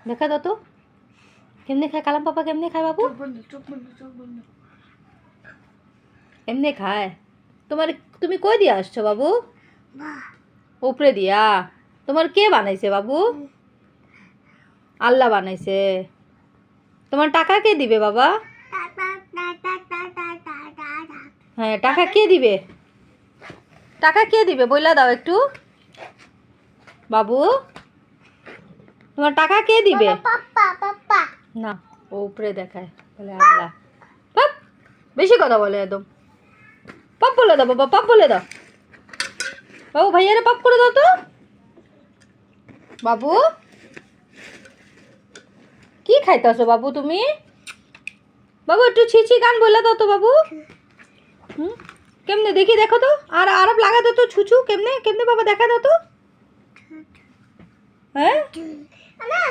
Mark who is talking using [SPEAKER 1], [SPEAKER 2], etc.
[SPEAKER 1] দেখা দাও তো কেমনে খায় কালাম পাপা, কেমনে খায় বাবু? এমনি খায়। তুমি কই দিয়ে আসছো বাবু? উপরে দিয়া। তোমার কে বানাইছে বাবু? আল্লাহ বানাইছে। তোমার টাকা কে দিবে বাবা? হ্যাঁ, টাকা কে দিবে? টাকা কে দিবে বইলা দাও একটু বাবু। তোমার টাকা কে দিবে? না, ও উপরে দেখায় বলে আল্লাহ। পাপ, বেশি কথা বলে একদম। পাপ বলে দাও বাবা, পাপ বলে দাও বাবু। ভাইয়ারে পাপ করে দাও তো বাবু। কি খাইতেছো বাবু তুমি? বাবু একটু ছিছি গান বলে দাও তো বাবু। কেমনে দেখি, দেখো তো। আর আরব লাগা দাও তো ছুছু। কেমনে কেমনে বাবা দেখা দাও তো। হ্যাঁ কেমনে?